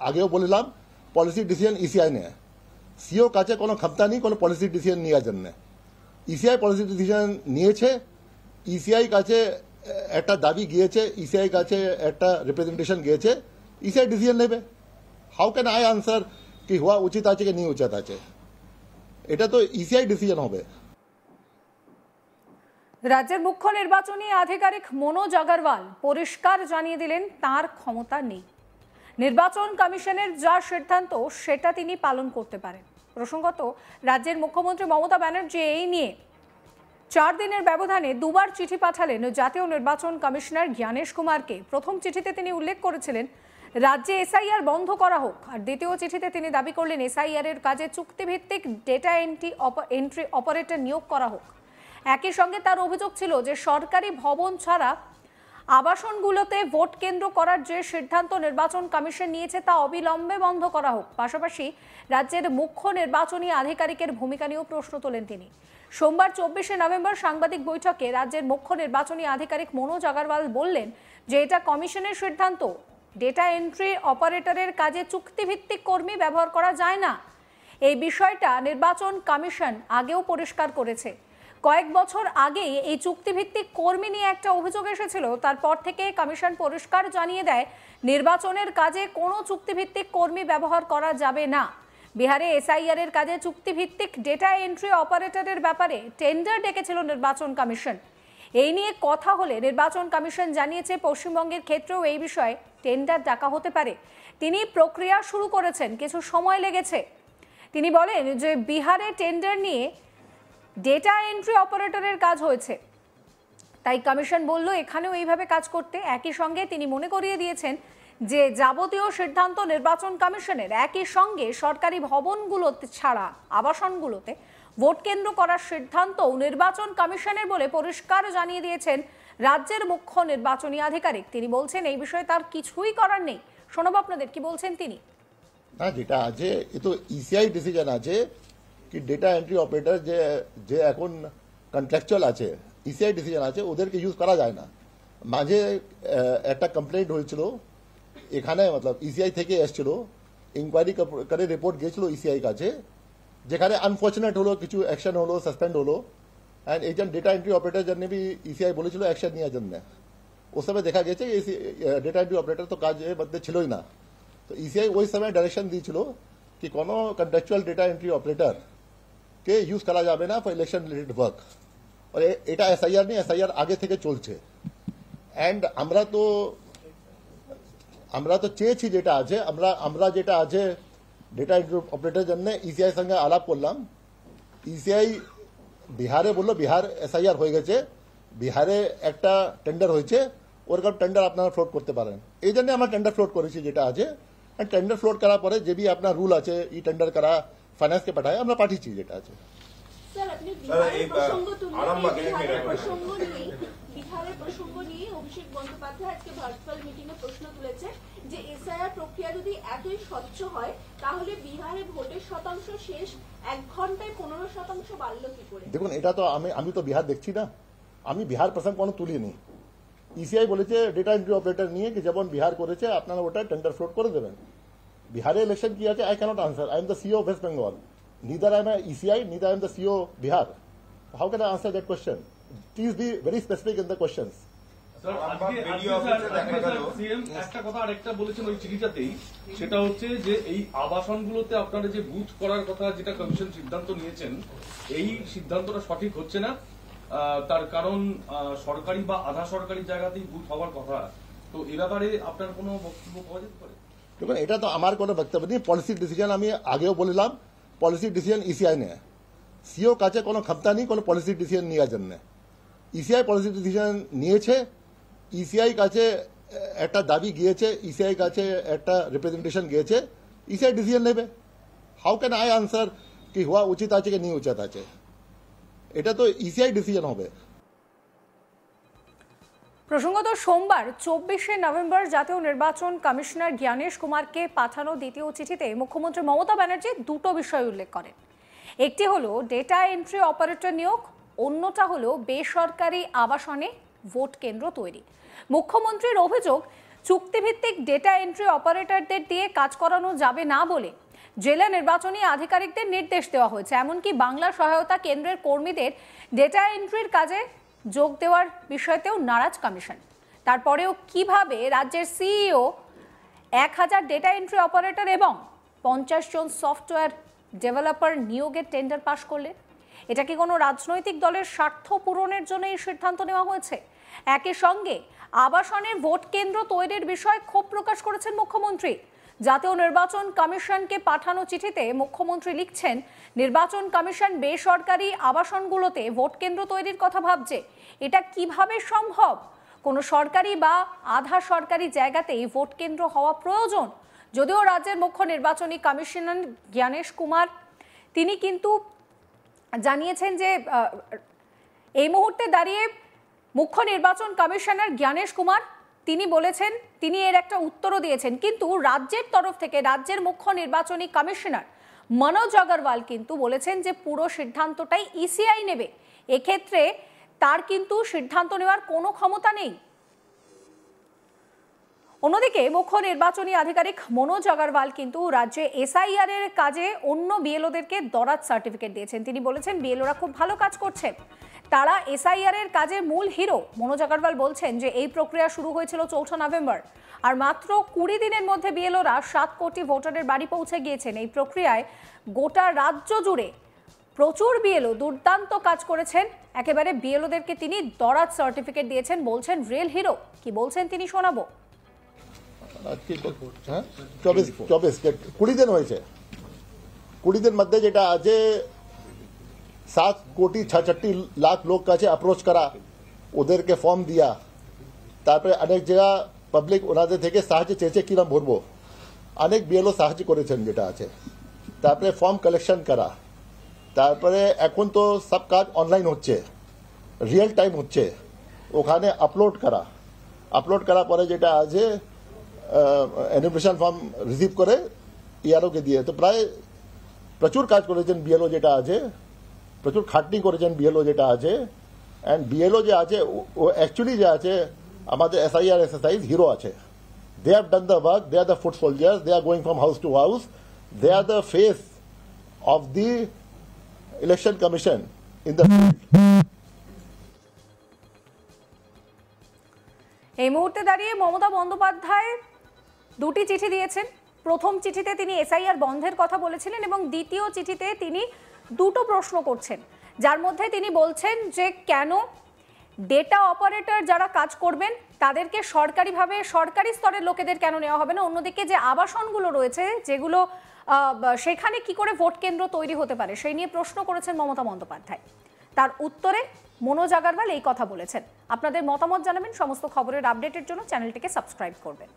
আগেও বললাম policy decision ECI নেয়। সিও কাছে কোনো ক্ষমতা নেই কোনো পলিসি ডিসিশন নেওয়ার জন্য। ইসিআই পলিসি ডিসিশন নিয়েছে, ইসিআই কাছে একটা দাবি গিয়েছে, ইসিআই কাছে একটা রিপ্রেজেন্টেশন গিয়েছে, ইসিআই ডিসিশন নেবে। হাউ ক্যান আই আনসার কি হওয়া উচিত আছে কি নেই উচিত আছে? এটা তো ইসিআই ডিসিশন হবে। রাজ্যের মুখ্য নির্বাচনী আধিকারিক মনোজ আগরওয়াল পরিষ্কার জানিয়ে দিলেন তার ক্ষমতা নেই। নির্বাচন কমিশনের যা সিদ্ধান্ত সেটা তিনি পালন করতে পারেন। প্রসঙ্গত, রাজ্যের মুখ্যমন্ত্রী মমতা ব্যানার্জি এই নিয়ে 4 দিনের ব্যবধানে দুবার চিঠি পাঠালেন জাতীয় নির্বাচন কমিশনার জ্ঞানেশ কুমারকে। প্রথম চিঠিতে তিনি উল্লেখ করেছিলেন রাজ্যে এসআইআর বন্ধ করা হোক, আর দ্বিতীয় চিঠিতে তিনি দাবি করলেন এসআইআর এর কাজে চুক্তিভিত্তিক ডেটা এন্ট্রি অপারেটর নিয়োগ করা হোক। একই সঙ্গে তার অভিযোগ ছিল যে সরকারি ভবন ছাড়া আবাসনগুলোতে ভোট কেন্দ্র করার যে সিদ্ধান্ত নির্বাচন কমিশন নিয়েছে তা অবিলম্বে বন্ধ করা হোক। পাশাপাশি রাজ্যের মুখ্য নির্বাচনী আধিকারিকের ভূমিকা নিয়েও প্রশ্ন তোলেন তিনি। সোমবার 24শে নভেম্বর সাংবাদিক বৈঠকে রাজ্যের মুখ্য নির্বাচনী আধিকারিক মনোজ আগরওয়াল বললেন যে এটা কমিশনের সিদ্ধান্ত, ডেটা এন্ট্রি অপারেটরের কাজে চুক্তিভিত্তিক কর্মী ব্যবহার করা যায় না। এই বিষয়টা নির্বাচন কমিশন আগেও পরিষ্কার করেছে। কয়েক বছর আগেই এই চুক্তিভিত্তিক কর্মী নিয়ে একটা অভিযোগ এসেছিল, তারপর থেকে কমিশন পরিষ্কার জানিয়ে দেয় নির্বাচনের কাজে কোনো চুক্তিভিত্তিক কর্মী ব্যবহার করা যাবে না। বিহারে এসআইআর এর কাজে চুক্তিভিত্তিক ডেটা এন্ট্রি অপারেটরের ব্যাপারে টেন্ডার ডেকেছিল নির্বাচন কমিশন। এই নিয়ে কথা হলে নির্বাচন কমিশন জানিয়েছে পশ্চিমবঙ্গের ক্ষেত্রেও এই বিষয়ে টেন্ডার ডাকা হতে পারে। তিনি প্রক্রিয়া শুরু করেছেন, কিছু সময় লেগেছে। তিনি বলেন যে বিহারে টেন্ডার নিয়ে ডেটা এন্ট্রি অপারেটরের কাজ হয়েছে, তাই কমিশন বলল এখানেও এইভাবে কাজ করতে। একই সঙ্গে তিনি মনে করিয়ে দিয়েছেন যে যাবতীয় সিদ্ধান্ত নির্বাচন কমিশনের। একই সঙ্গে সরকারি ভবনগুলোতে ছাড়া আবাসনগুলোতে ভোট কেন্দ্র করার সিদ্ধান্তও নির্বাচন কমিশনের বলে পরিষ্কার জানিয়ে দিয়েছেন রাজ্যের মুখ্য নির্বাচনী আধিকারিক। তিনি বলছেন এই বিষয়ে তার কিছুই করার নেই। শোনাবো আপনাদের কি বলছেন তিনি। না, যেটা আছে এ তো ইসিআই ডিসিশন আছে কি ডেটা এন্ট্রি অপারেটর যে এখন কন্ট্রাকচুয়াল আছে, ইসিআই ডিসিশন আছে, ওদেরকে ইউজ করা যায় না। মাঝে একটা কমপ্লেন্ট হয়েছিল এখানে, মতলব ইসিআই থেকে এসেছিল, ইনকোয়ারি করে রিপোর্ট গিয়েছিল ইসিআই কাছে, যেখানে আনফর্চুনেট হলো, কিছু অ্যাকশন হলো, সাসপেন্ড হলো। অ্যান্ড এই ডেটা এন্ট্রি অপারেটর জন্য বি ইসিআই বলেছিল অ্যাকশন নেওয়ার জন্য। उस समय देखा गया डेटा एंट्री ऑपरेटर तो काज मध्य छिलो ही ना। तो इसीआई वही समय डायरेक्शन दी छिलो कि कोनो कंट्रेक्चुअल डेटा एंट्री ऑपरेटर के यूज करा जाबे ना फॉर इलेक्शन रिलेटेड वर्क। और এটা এসআইআর নেই, এসআইআর আগে থেকে চলছে। এন্ড আমরা তো চেয়েছি যেটা আছে, আমরা যেটা আছে ডেটা এন্ট্রি অপারেটর জন্য ইসিআই সঙ্গে আলাপ করলাম। ইসিআই বিহারে বললো বিহার এসআইআর হয়ে গেছে, বিহারে একটা টেন্ডার হয়েছে, ওরকম টেন্ডার আপনারা ফ্লোট করতে পারেন। এই জন্য আমরা টেন্ডার ফ্লোট করেছি যেটা আছে। টেন্ডার ফ্লোট করার পরে যে বি আপনার রুল আছে ই টেন্ডার করা ফাইন্যান্সকে পাঠায় আমরা পাঠিয়েছি যেটা আছে। বিহারের প্রসঙ্গ নিয়ে অভিষেক বন্দ্যোপাধ্যায় আজকে ভার্চুয়াল মিটিংয়ে প্রশ্ন তুলেছে যে এসআইআর প্রক্রিয়া যদি এতই স্বচ্ছ হয় তাহলে বিহারে ভোটের শতাংশ শেষ 1 ঘন্টায় 15% বাড়লো কি করে? দেখুন, এটা তো আমি তো বিহার দেখছি না, আমি বিহার প্রসঙ্গ কোনো তুলিনি। ইসিআই বলেছে ডেটা এন্ট্রি অপারেটর নিয়ে কি যেমন বিহার করেছে আপনারা ওটা টেন্ডার ফ্লোট করে দেবেন। বিহারে ইলেকশন কি আছে I cannot answer, I am the CEO of West Bengal, neither I am a ECI, neither I am the CEO Bihar. How can I answer that question? Please be very specific in the questions. একটা কথা আরেকটা বলেছেন ওই চিঠিটাতেই, সেটা হচ্ছে যে এই আবাসনগুলোতে আপনারা যে বুথ করার কথা যেটা কমিশন সিদ্ধান্ত নিয়েছেন, এই সিদ্ধান্তটা সঠিক হচ্ছে না। তার কারণ সরকারি বা আধা সরকারি জায়গাতেই বুথ হওয়ার কথা। তো এ ব্যাপারে আপনার কোনো বক্তব্য পাওয়া যেতে পারে? দেখুন, এটা তো আমার কোনো বক্তব্য নেই। পলিসি ডিসিশন আমি আগেও বললাম পলিসি ডিসিশন ইসিআই নেয়। সিও কাছে কোনো ক্ষমতা নেই কোনো পলিসি ডিসিশন নেওয়ার জন্য। ইসিআই পলিসি ডিসিশন নিয়েছে, ইসিআই কাছে একটা দাবি গিয়েছে, ইসিআই কাছে একটা রিপ্রেজেন্টেশন গিয়েছে, ইসিআই ডিসিশন নেবে। হাউ ক্যান আই আনসার কি হওয়া উচিত আছে কি নেই উচিত আছে? এটা তো ইসিআই ডিসিশন হবে। প্রসঙ্গত, সোমবার 24শে নভেম্বর জাতীয় নির্বাচন কমিশনার জ্ঞানেশ কুমারকে পাঠানো দ্বিতীয় চিঠিতে মুখ্যমন্ত্রী মমতা ব্যানার্জি দুটো বিষয় উল্লেখ করেন। একটি হলো ডেটা এন্ট্রি অপারেটর নিয়োগ, অন্যটা হলো বেসরকারি আবাসনে ভোট কেন্দ্র তৈরি। মুখ্যমন্ত্রীর অভিযোগ চুক্তিভিত্তিক ডেটা এন্ট্রি অপারেটরদের দিয়ে কাজ করানো যাবে না বলে জেলা নির্বাচনী আধিকারিকদের নির্দেশ দেওয়া হয়েছে। এমনকি বাংলা সহায়তা কেন্দ্রের কর্মীদের ডেটা এন্ট্রির কাজে যোগ দেওয়ার বিষয়তেও নারাজ কমিশন। তারপরেও কিভাবে রাজ্যের সিইও 1000 ডেটা এন্ট্রি অপারেটর এবং 50 জন সফটওয়্যার ডেভেলপার নিয়োগের টেন্ডার পাশ করলেন? এটা কি কোনো রাজনৈতিক দলের স্বার্থ পূরণের জন্য এই সিদ্ধান্ত নেওয়া হয়েছে? একই সঙ্গে আবাসনের ভোট কেন্দ্র তৈরির বিষয়ে ক্ষোভ প্রকাশ করেছেন মুখ্যমন্ত্রী। জাতীয় নির্বাচন কমিশনকে পাঠানো চিঠিতে মুখ্যমন্ত্রী লিখছেন, নির্বাচন কমিশন বেসরকারি আবাসনগুলোতে ভোট কেন্দ্র তৈরির কথা ভাবছে। এটা কিভাবে সম্ভব? কোনো সরকারি বা আধা সরকারি জায়গাতেই ভোট কেন্দ্র হওয়া প্রয়োজন। যদিও রাজ্যের মুখ্য নির্বাচনী কমিশনার জ্ঞানেশ কুমার তিনি কিন্তু জানিয়েছেন যে এই মুহূর্তে দাঁড়িয়ে মুখ্য নির্বাচন কমিশনার জ্ঞানেশ কুমার তিনি বলেছেন, তিনি এর একটা উত্তরও দিয়েছেন, কিন্তু রাজ্যের তরফ থেকে রাজ্যের মুখ্য নির্বাচনী কমিশনার মনোজ আগরওয়াল কিন্তু বলেছেন যে পুরো সিদ্ধান্তটাই ইসিআই নেবে। এক্ষেত্রে তার কিন্তু সিদ্ধান্ত নেওয়ার কোনো ক্ষমতা নেই। অন্যদিকে মুখ্য নির্বাচনী আধিকারিক মনোজ আগরওয়াল কিন্তু রাজ্যে এসআইআর এর কাজে অন্য বিএলওদেরকে দরাজ সার্টিফিকেট দিয়েছেন। তিনি বলেছেন বিএলওরা খুব ভালো কাজ করছে, তারা এসআইআর এর কাজে মূল হিরো। মনোজ আগরওয়াল বলছেন যে এই প্রক্রিয়া শুরু হয়েছিল 4 নভেম্বর, আর মাত্র 20 দিনের মধ্যে বিএলওরা 7 কোটি ভোটারের বাড়ি পৌঁছে গিয়েছেন। এই প্রক্রিয়ায় গোটা রাজ্য জুড়ে প্রচুর বিএলও দুর্দান্ত কাজ করেছেন। একেবারে বিএলওদেরকে তিনি দরাজ সার্টিফিকেট দিয়েছেন, বলছেন রিয়েল হিরো। কি বলছেন তিনি শোনাবো। 20 দিন হয়েছে। 20 দিন মধ্যে যেটা আছে 7 কোটি 66 লাখ লোক কাছে অ্যাপ্রোচ করা, ওদেরকে ফর্ম দিয়া, তারপরে অনেক জায়গা পাবলিক ওনাদের থেকে সাহায্য চেয়েছে কিরম ভরবো, অনেক বিএলও সাহায্য করেছেন যেটা আছে। তারপরে ফর্ম কালেকশন করা, তারপরে এখন তো সব কাজ অনলাইন হচ্ছে, রিয়েল টাইম হচ্ছে, ওখানে আপলোড করা পরে যেটা আছে এনিমেশন ফর্ম রিসিভ করে ইআরও কে দিয়ে। তো প্রায় প্রচুর কাজ করেছেন বিএলও যেটা আছে, প্রচুর খাটনি করেছেন বিএলও যেটা আছে। অ্যান্ড বিএলও যে আছে ও অ্যাকচুয়ালি যে আছে আমাদের এসআইআর এক্সারসাইজ হিরো আছে। They have done the work, they are the foot soldiers, they are going from house to house, they are the face of the Election Commission in the এই মুহূর্তে দাঁড়িয়ে মমতা বন্দ্যোপাধ্যায় দুটি চিঠি দিয়েছেন। প্রথম চিঠিতে তিনি এসআইআর বন্ধের কথা বলেছিলেন এবং দ্বিতীয় চিঠিতে তিনি দুটো প্রশ্ন করছেন, যার মধ্যে তিনি বলছেন যে কেন ডেটা অপারেটর যারা কাজ করবেন তাদেরকে সরকারিভাবে সরকারি স্তরের লোকেদের কেন নেওয়া হবে না, অন্যদিকে যে আবাসনগুলো রয়েছে যেগুলো সেখানে কি করে ভোট কেন্দ্র তৈরি হতে পারে সেই নিয়ে প্রশ্ন করেছেন মমতা বন্দ্যোপাধ্যায়। তার উত্তরে মনোজ আগরওয়াল এই কথা বলেছেন। আপনাদের মতামত জানাবেন। সমস্ত খবরের আপডেটের জন্য চ্যানেলটিকে সাবস্ক্রাইব করবেন।